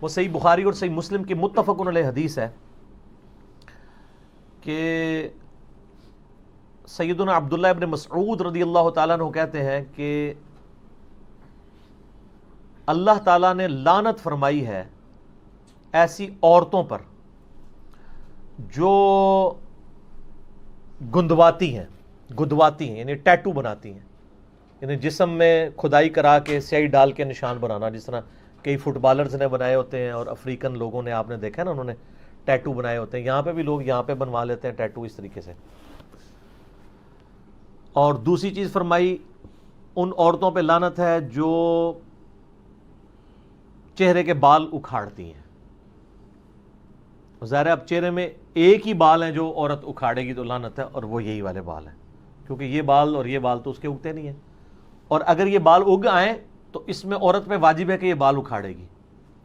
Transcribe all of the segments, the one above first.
وہ صحیح بخاری اور صحیح مسلم کی متفق علیہ حدیث ہے کہ سیدنا عبداللہ ابن مسعود رضی اللہ تعالیٰ عنہ کہتے ہیں کہ اللہ تعالیٰ نے لعنت فرمائی ہے ایسی عورتوں پر جو گدواتی ہیں یعنی ٹیٹو بناتی ہیں، یعنی جسم میں کھدائی کرا کے سیاہی ڈال کے نشان بنانا، جس طرح کئی فٹ بالرز نے بنائے ہوتے ہیں اور افریقن لوگوں نے، آپ نے دیکھا ہے نا، انہوں نے ٹیٹو بنائے ہوتے ہیں. یہاں پہ بھی لوگ یہاں پہ بنوا لیتے ہیں ٹیٹو اس طریقے سے. اور دوسری چیز فرمائی، ان عورتوں پہ لعنت ہے جو چہرے کے بال اکھاڑتی ہیں. ظاہر ہے اب چہرے میں ایک ہی بال ہیں جو عورت اکھاڑے گی تو لعنت ہے، اور وہ یہی والے بال ہیں، کیونکہ یہ بال اور یہ بال تو اس کے اگتے نہیں ہیں، اور اگر یہ بال اگ آئیں تو اس میں عورت پہ واجب ہے کہ یہ بال اکھاڑے گی.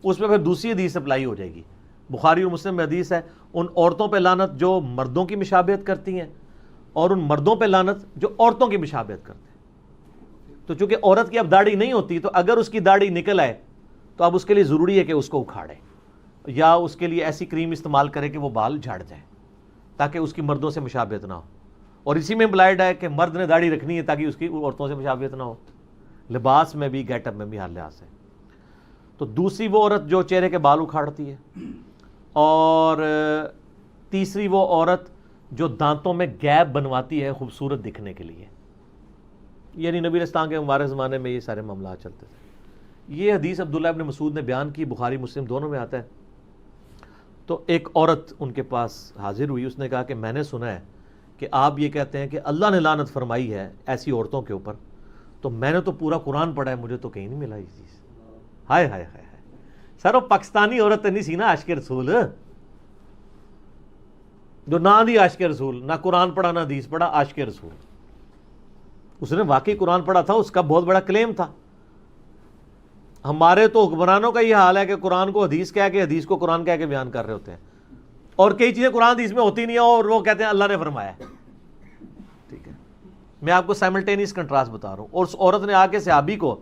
اس پہ پھر دوسری حدیث اپلائی ہو جائے گی. بخاری اور مسلم میں حدیث ہے، ان عورتوں پہ لعنت جو مردوں کی مشابہت کرتی ہیں، اور ان مردوں پہ لعنت جو عورتوں کی مشابہت کرتے ہیں. تو چونکہ عورت کی اب داڑھی نہیں ہوتی، تو اگر اس کی داڑھی نکل آئے تو اب اس کے لیے ضروری ہے کہ اس کو اکھاڑے، یا اس کے لیے ایسی کریم استعمال کرے کہ وہ بال جھڑ جائیں تاکہ اس کی مردوں سے مشابہت نہ ہو. اور اسی میں امپلائڈ ہے کہ مرد نے داڑھی رکھنی ہے تاکہ اس کی عورتوں سے مشابہت نہ ہو، لباس میں بھی، گیٹ اپ میں بھی، ہر لحاظ سے. تو دوسری وہ عورت جو چہرے کے بال اکھاڑتی ہے، اور تیسری وہ عورت جو دانتوں میں گیپ بنواتی ہے خوبصورت دکھنے کے لیے. یعنی نبی علیہ السلام کے مبارک زمانے میں یہ سارے معاملات چلتے تھے. یہ حدیث عبداللہ ابن مسعود نے بیان کی، بخاری مسلم دونوں میں آتا ہے. تو ایک عورت ان کے پاس حاضر ہوئی، اس نے کہا کہ میں نے سنا ہے کہ آپ یہ کہتے ہیں کہ اللہ نے لعنت فرمائی ہے ایسی عورتوں کے اوپر، تو میں نے تو پورا قرآن پڑھا ہے، مجھے تو کہیں نہیں ملا یہ چیز. ہائے ہائے ہائے ہائے سر، وہ پاکستانی عورت نہیں سی نا عاشق رسول، جو نہ دی عاشق رسول، نہ قرآن پڑھا نہ حدیث پڑھا، عاشق رسول. اس نے واقعی قرآن پڑھا تھا، اس کا بہت بڑا کلیم تھا. ہمارے تو حکمرانوں کا یہ حال ہے کہ قرآن کو حدیث کہہ کے، حدیث کو قرآن کہہ کے بیان کر رہے ہوتے ہیں، اور کئی چیزیں قرآن حدیث میں ہوتی نہیں ہیں اور وہ کہتے ہیں اللہ نے فرمایا ہے. ٹھیک ہے، میں آپ کو سائملٹینیس کنٹراسٹ بتا رہا ہوں. اور اس عورت نے آ کے صحابی کو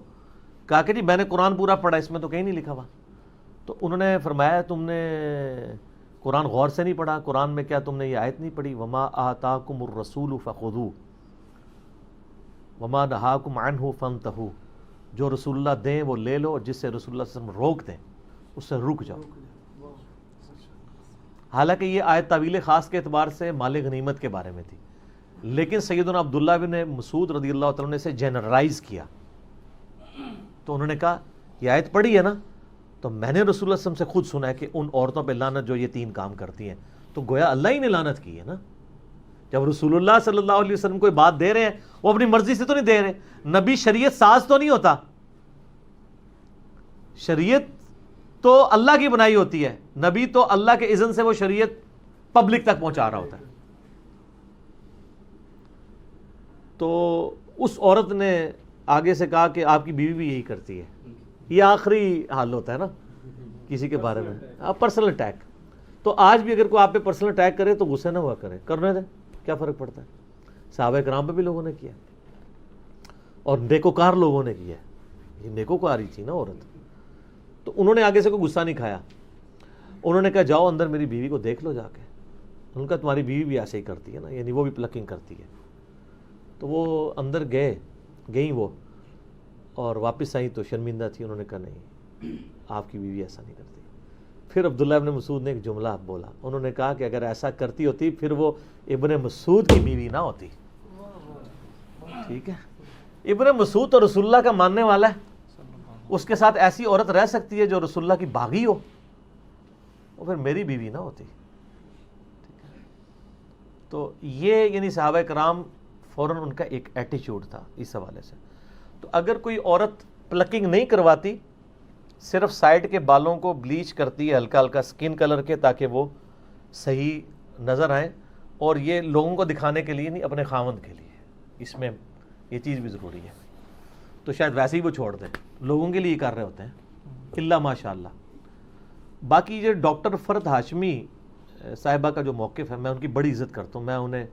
کہا کہ جی میں نے قرآن پورا پڑھا، اس میں تو کہیں نہیں لکھا ہوا. تو انہوں نے فرمایا تم نے قرآن غور سے نہیں پڑھا، قرآن میں کیا تم نے یہ آیت نہیں پڑھی، وما آتاکم الرسول فخذوہ وما نہاکم عنہ فانتہوا، جو رسول اللہ دیں وہ لے لو، اور جس سے رسول اللہ صلی اللہ علیہ وسلم روک دیں اس سے رک جاؤ. حالانکہ یہ آیت تعویل خاص کے اعتبار سے مال غنیمت کے بارے میں تھی، لیکن سیدنا عبداللہ بن مسعود رضی اللہ تعالیٰ نے اسے جنرلائز کیا. تو انہوں نے کہا یہ آیت پڑھی ہے نا، تو میں نے رسول اللہ صلی اللہ علیہ وسلم سے خود سنا ہے کہ ان عورتوں پہ لعنت جو یہ تین کام کرتی ہیں. تو گویا اللہ ہی نے لعنت کی ہے نا. جب رسول اللہ صلی اللہ علیہ وسلم کوئی بات دے رہے ہیں، وہ اپنی مرضی سے تو نہیں دے رہے. نبی شریعت ساز تو نہیں ہوتا، شریعت تو اللہ کی بنائی ہوتی ہے. نبی تو اللہ کے اذن سے وہ شریعت پبلک تک پہنچا رہا ہوتا ہے. تو اس عورت نے آگے سے کہا کہ آپ کی بیوی بھی یہی کرتی ہے. یہ آخری حال ہوتا ہے نا کسی کے بارے میں، پرسنل اٹیک. تو آج بھی اگر کوئی آپ پہ پرسنل اٹیک کرے تو غصے نہ ہوا کرے، کرنے دیں، کیا فرق پڑتا ہے. صحابہ کرام پہ بھی لوگوں نے کیا، اور نیکوکار لوگوں نے کیا. یہ نیکوکاری تھی نا عورت. تو انہوں نے آگے سے کوئی غصہ نہیں کھایا. انہوں نے کہا جاؤ اندر میری بیوی کو دیکھ لو جا کے. ان کا تمہاری بیوی بھی ایسے ہی کرتی ہے نا، یعنی وہ بھی پلکنگ کرتی ہے. تو وہ اندر گئیں وہ، اور واپس آئیں تو شرمندہ تھی. انہوں نے کہا نہیں، آپ کی بیوی ایسا نہیں کرتی. پھر عبداللہ ابن مسعود نے ایک جملہ بولا. انہوں نے کہا کہ اگر ایسا کرتی ہوتی پھر وہ ابن مسعود کی بیوی نہ ہوتی. ٹھیک ہے، ابن مسعود تو رسول اللہ کا ماننے والا ہے، اس کے ساتھ ایسی عورت رہ سکتی ہے جو رسول اللہ کی باغی ہو، وہ پھر میری بیوی نہ ہوتی. تو یہ یعنی صحابہ کرام فوراً ان کا ایک ایٹیچیوڈ تھا اس حوالے سے. تو اگر کوئی عورت پلکنگ نہیں کرواتی، صرف سائڈ کے بالوں کو بلیچ کرتی ہے ہلکا ہلکا سکن کلر کے تاکہ وہ صحیح نظر آئیں، اور یہ لوگوں کو دکھانے کے لیے نہیں، اپنے خاوند کے لیے، اس میں یہ چیز بھی ضروری ہے. تو شاید ویسے ہی وہ چھوڑ دیں، لوگوں کے لیے کر رہے ہوتے ہیں اللہ ماشاء اللہ. باقی یہ ڈاکٹر فرد ہاشمی صاحبہ کا جو موقف ہے، میں ان کی بڑی عزت کرتا ہوں. میں انہیں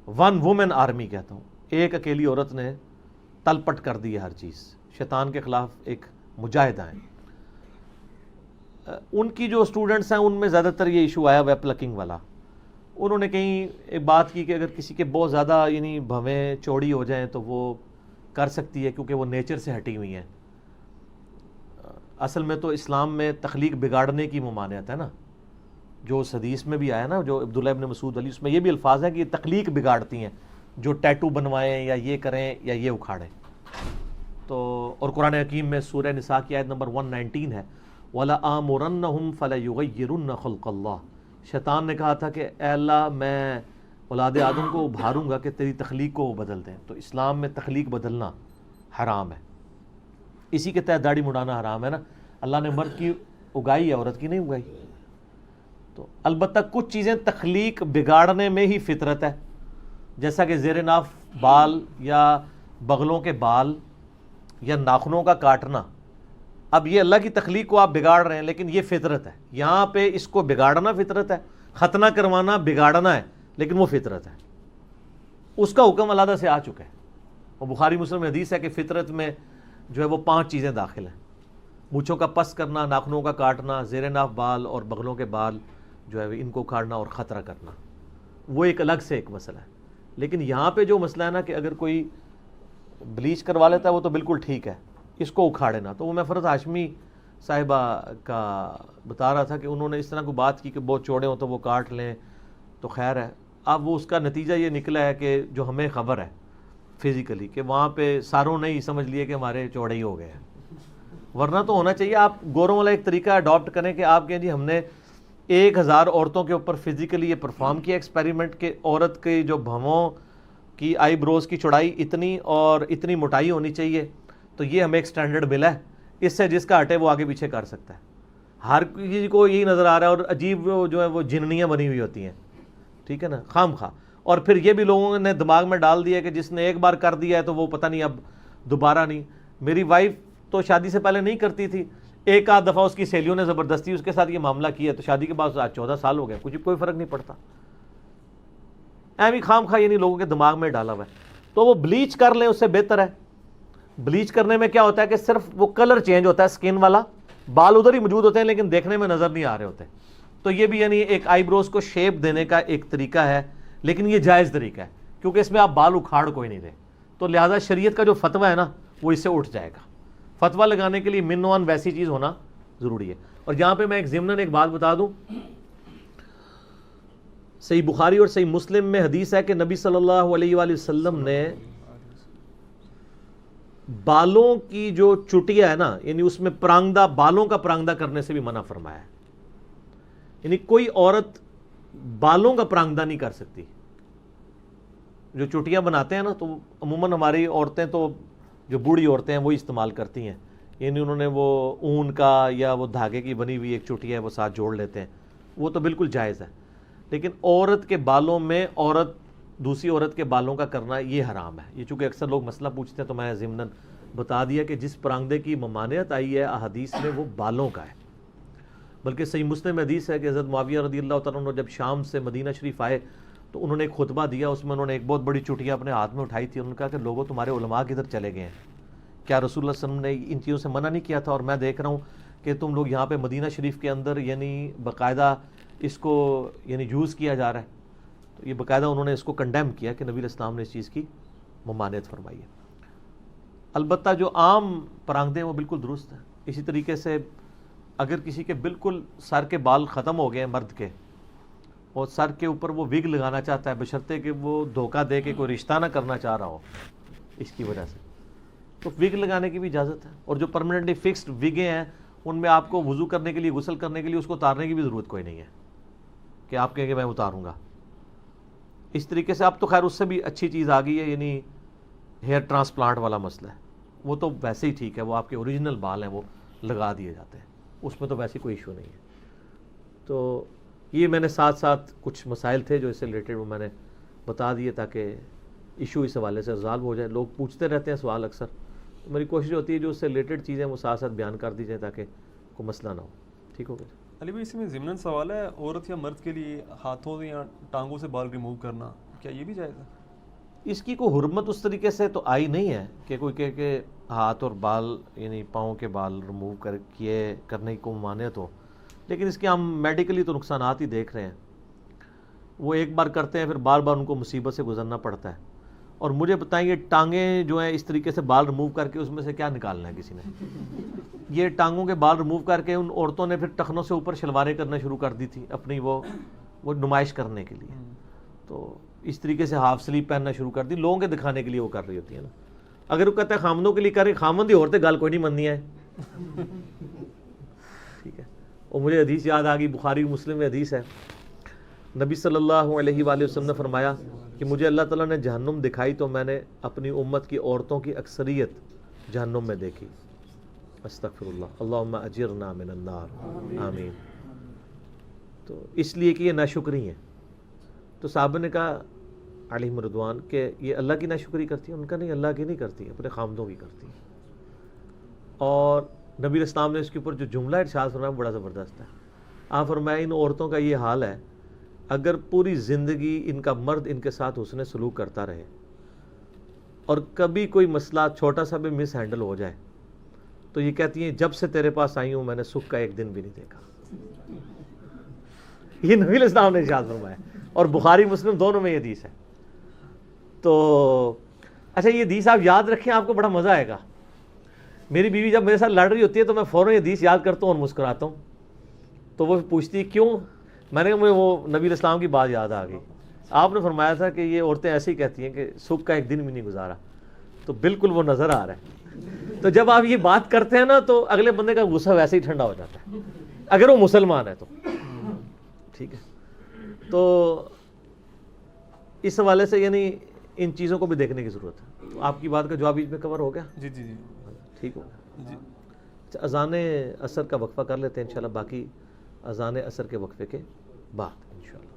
ون وومن آرمی کہتا ہوں. ایک اکیلی عورت نے تل پٹ کر دی ہے ہر چیز. شیطان کے خلاف ایک مجاہدہ ہیں. ان کی جو اسٹوڈنٹس ہیں ان میں زیادہ تر یہ ایشو آیا ہوا ہے پلکنگ والا. انہوں نے کہیں ایک بات کی کہ اگر کسی کے بہت زیادہ یعنی بھویں چوڑی ہو جائیں تو وہ کر سکتی ہے کیونکہ وہ نیچر سے ہٹی ہوئی ہیں. اصل میں تو اسلام میں تخلیق بگاڑنے کی ممانعت ہے نا, جو اس حدیث میں بھی آیا نا, جو عبداللہ ابن مسعود علی, اس میں یہ بھی الفاظ ہیں کہ یہ تخلیق بگاڑتی ہیں, جو ٹیٹو بنوائیں یا یہ کریں یا یہ اکھاڑیں. تو اور قرآن حکیم میں سورہ نساء کی آیت نمبر 119 ہے, وَلَآمُرَنَّهُمْ فَلَيُغَيِّرُنَّ خَلْقَ اللَّهِ. شیطان نے کہا تھا کہ اے اللہ میں اولاد آدم کو ابھاروں گا کہ تیری تخلیق کو وہ بدل دیں. تو اسلام میں تخلیق بدلنا حرام ہے. اسی کے تحت داڑھی مڑانا حرام ہے نا. اللہ نے مرد کی اگائی ہے, عورت کی نہیں اگائی. تو البتہ کچھ چیزیں تخلیق بگاڑنے میں ہی فطرت ہے, جیسا کہ زیر ناف بال یا بغلوں کے بال یا ناخنوں کا کاٹنا. اب یہ اللہ کی تخلیق کو آپ بگاڑ رہے ہیں, لیکن یہ فطرت ہے. یہاں پہ اس کو بگاڑنا فطرت ہے, ختنہ کروانا بگاڑنا ہے, لیکن وہ فطرت ہے. اس کا حکم علیحدہ سے آ چکا ہے. اور بخاری مسلم میں حدیث ہے کہ فطرت میں جو ہے وہ 5 چیزیں داخل ہیں. مونچھوں کا پس کرنا, ناخنوں کا کاٹنا, زیر ناف بال اور بغلوں کے بال جو ہے ان کو کاٹنا اور خطرہ کرنا. وہ ایک الگ سے ایک مسئلہ ہے. لیکن یہاں پہ جو مسئلہ ہے نا کہ اگر کوئی بلیچ کروا لیتا ہے وہ تو بالکل ٹھیک ہے, اس کو اکھاڑے نا. تو وہ میں فرد ہاشمی صاحبہ کا بتا رہا تھا کہ انہوں نے اس طرح کو بات کی کہ بہت چوڑے ہوں تو وہ کاٹ لیں تو خیر ہے. اب وہ اس کا نتیجہ یہ نکلا ہے کہ جو ہمیں خبر ہے فزیکلی کہ وہاں پہ ساروں نے ہی سمجھ لیے کہ ہمارے چوڑے ہی ہو گئے ہیں. ورنہ تو ہونا چاہیے آپ گوروں والا ایک طریقہ اڈاپٹ کریں کہ آپ کہیں جی ہم نے 1000 عورتوں کے اوپر فزیکلی یہ پرفارم کیا ایکسپیریمنٹ کہ عورت کے جو بھووں کی آئی بروز کی چوڑائی اتنی اور اتنی موٹائی ہونی چاہیے, تو یہ ہمیں ایک سٹینڈرڈ ملا ہے. اس سے جس کا ہٹے وہ آگے پیچھے کر سکتا ہے. ہر کسی کو یہی نظر آ رہا ہے. اور عجیب جو ہے وہ جننیاں بنی ہوئی ہوتی ہیں, ٹھیک ہے نا, خام خواہ. اور پھر یہ بھی لوگوں نے دماغ میں ڈال دیا کہ جس نے ایک بار کر دیا ہے تو وہ پتہ نہیں اب دوبارہ نہیں. میری وائف تو شادی سے پہلے نہیں کرتی تھی, ایک آدھ دفعہ اس کی سہیلیوں نے زبردستی اس کے ساتھ یہ معاملہ کیا, تو شادی کے بعد آج 14 سال ہو گئے, کوئی فرق نہیں پڑتا. ایویں خام خواہ یعنی لوگوں کے دماغ میں ڈالا ہوا ہے. تو وہ بلیچ کر لیں اس سے بہتر ہے. بلیچ کرنے میں کیا ہوتا ہے کہ صرف وہ کلر چینج ہوتا ہے اسکن والا, بال ادھر ہی موجود ہوتے ہیں لیکن دیکھنے میں نظر نہیں آ رہے ہوتے. تو یہ بھی یعنی ایک آئی بروز کو شیپ دینے کا ایک طریقہ ہے, لیکن یہ جائز طریقہ ہے کیونکہ اس میں آپ بال اکھاڑ کوئی نہیں دیں. تو لہٰذا شریعت کا جو فتویٰ ہے نا وہ اس سے اٹھ جائے گا. فتویٰ لگانے کے لیے منوان ویسی چیز ہونا ضروری ہے. اور یہاں پہ میں ایک ضمناً ایک بات بتا دوں, صحیح بخاری اور صحیح مسلم میں حدیث ہے کہ نبی صلی اللہ علیہ وآلہ وسلم نے بالوں کی جو چٹیا ہے نا, یعنی اس میں پرانگدہ, بالوں کا پرانگدہ کرنے سے بھی منع فرمایا ہے. یعنی کوئی عورت بالوں کا پرانگدہ نہیں کر سکتی. جو چٹیاں بناتے ہیں نا تو عموماً ہماری عورتیں تو جو بوڑھی عورتیں ہیں وہی استعمال کرتی ہیں. یعنی انہوں نے وہ اون کا یا وہ دھاگے کی بنی ہوئی ایک چٹیا ہے وہ ساتھ جوڑ لیتے ہیں, وہ تو بالکل جائز ہے. لیکن عورت کے بالوں میں عورت دوسری عورت کے بالوں کا کرنا یہ حرام ہے. یہ چونکہ اکثر لوگ مسئلہ پوچھتے ہیں تو میں ضمناً بتا دیا کہ جس پرانگدے کی ممانعت آئی ہے احادیث میں وہ بالوں کا ہے. بلکہ صحیح مسلم حدیث ہے کہ حضرت معاویہ رضی اللہ تعالیٰ عنہ جب شام سے مدینہ شریف آئے تو انہوں نے ایک خطبہ دیا, اس میں انہوں نے ایک بہت بڑی چٹیا اپنے ہاتھ میں اٹھائی تھی. انہوں نے کہا کہ لوگوں تمہارے علماء کدھر چلے گئے ہیں, کیا رسول اللہ صلی اللہ علیہ وسلم نے ان چیزوں سے منع نہیں کیا تھا؟ اور میں دیکھ رہا ہوں کہ تم لوگ یہاں پہ مدینہ شریف کے اندر یعنی باقاعدہ اس کو یعنی یوز کیا جا رہا ہے. تو یہ باقاعدہ انہوں نے اس کو کنڈیم کیا کہ نبی علیہ السلام نے اس چیز کی ممانعت فرمائی ہے. البتہ جو عام پرانگدے ہیں وہ بالکل درست ہیں. اسی طریقے سے اگر کسی کے بالکل سر کے بال ختم ہو گئے ہیں مرد کے, اور سر کے اوپر وہ وگ لگانا چاہتا ہے بشرطے کہ وہ دھوکہ دے کے کوئی رشتہ نہ کرنا چاہ رہا ہو اس کی وجہ سے, تو وگ لگانے کی بھی اجازت ہے. اور جو پرماننٹلی فکسڈ وگیں ہیں ان میں آپ کو وضو کرنے کے لیے, غسل کرنے کے لیے اس کو اتارنے کی بھی ضرورت کوئی نہیں ہے کہ آپ کہیں کہ میں اتاروں گا. اس طریقے سے اب تو خیر اس سے بھی اچھی چیز آ گئی ہے, یعنی ہیئر ٹرانسپلانٹ والا مسئلہ ہے. وہ تو ویسے ہی ٹھیک ہے, وہ آپ کے اوریجنل بال ہیں وہ لگا دیے جاتے ہیں, اس میں تو ویسے کوئی ایشو نہیں ہے. تو یہ میں نے ساتھ ساتھ کچھ مسائل تھے جو اس سے ریلیٹڈ وہ میں نے بتا دیے تاکہ ایشو اس حوالے سے ریزالو ہو جائے. لوگ پوچھتے رہتے ہیں سوال اکثر, میری کوشش ہوتی ہے جو اس سے ریلیٹڈ چیزیں وہ ساتھ ساتھ بیان کر دی جائیں تاکہ کوئی مسئلہ نہ ہو. ٹھیک ہو گیا علی بھائی, اس میں ضمناً سوال ہے, عورت یا مرد کے لیے ہاتھوں یا ٹانگوں سے بال ریموو کرنا کیا یہ بھی جائز ہے؟ اس کی کوئی حرمت اس طریقے سے تو آئی نہیں ہے کہ کوئی کہے کہ ہاتھ اور بال یعنی پاؤں کے بال ریموو کرنے کی کوئی ممانعت ہو. لیکن اس کے ہم میڈیکلی تو نقصانات ہی دیکھ رہے ہیں. وہ ایک بار کرتے ہیں پھر بار بار ان کو مصیبت سے گزرنا پڑتا ہے. اور مجھے بتائیں یہ ٹانگیں جو ہیں اس طریقے سے بال ریموو کر کے اس میں سے کیا نکالنا ہے کسی نے؟ یہ ٹانگوں کے بال ریموو کر کے ان عورتوں نے پھر ٹخنوں سے اوپر شلواریں کرنا شروع کر دی تھی اپنی وہ نمائش کرنے کے لیے. تو اس طریقے سے ہاف سلیپ پہننا شروع کر دی لوگوں کے دکھانے کے لیے وہ کر رہی ہوتی ہے نا. اگر وہ کہتا ہے خامدوں کے لیے کر رہی خامد ہی عورتیں گال کوئی نہیں مننی ہے. ٹھیک ہے. اور مجھے حدیث یاد آ گئی بخاری مسلم میں حدیث ہے. نبی صلی اللہ علیہ وآلہ وسلم نے فرمایا کہ مجھے اللہ تعالیٰ نے جہنم دکھائی تو میں نے اپنی امت کی عورتوں کی اکثریت جہنم میں دیکھی. استغفر اللہ اللہم اجرنا من النار آمین. تو اس لیے کہ یہ ناشکری ہیں. تو صحابہ نے کہا علیہم رضوان کہ یہ اللہ کی ناشکری کرتی ہیں؟ ان کا نہیں، اللہ کی نہیں کرتی، اپنے خامدوں کی کرتی ہیں. اور نبی اسلام نے اس کے اوپر جو جملہ ارشاد فرمایا بڑا زبردست ہے. آپ فرمایا ان عورتوں کا یہ حال ہے اگر پوری زندگی ان کا مرد ان کے ساتھ حسن سلوک کرتا رہے اور کبھی کوئی مسئلہ چھوٹا سا بھی مس ہینڈل ہو جائے تو یہ کہتی ہیں جب سے تیرے پاس آئی ہوں میں نے سکھ کا ایک دن بھی نہیں دیکھا. یہ نبی الاسلام نے ارشاد فرمایا اور بخاری مسلم دونوں میں یہ حدیث ہے. تو اچھا یہ حدیث آپ یاد رکھیں، آپ کو بڑا مزہ آئے گا. میری بیوی جب میرے ساتھ لڑ رہی ہوتی ہے تو میں فوراً یہ حدیث یاد کرتا ہوں اور مسکراتا ہوں. تو وہ پوچھتی ہے کیوں؟ میں نے کہا مجھے وہ نبی الاسلام کی بات یاد آ گئی. آپ نے فرمایا تھا کہ یہ عورتیں ایسے ہی کہتی ہیں کہ سکھ کا ایک دن بھی نہیں گزارا. تو بالکل وہ نظر آ رہا ہے. تو جب آپ یہ بات کرتے ہیں نا تو اگلے بندے کا غصہ ویسے ہی ٹھنڈا ہو جاتا ہے اگر وہ مسلمان ہے تو. ٹھیک ہے. تو اس حوالے سے یعنی ان چیزوں کو بھی دیکھنے کی ضرورت ہے. تو آپ کی بات کا جواب بیچ میں کور ہو گیا؟ جی جی جی ٹھیک ہو گیا. جی. اچھا اذان عصر کا وقفہ کر لیتے ہیں انشاءاللہ، باقی اذان عصر کے وقفے کے بعد انشاءاللہ.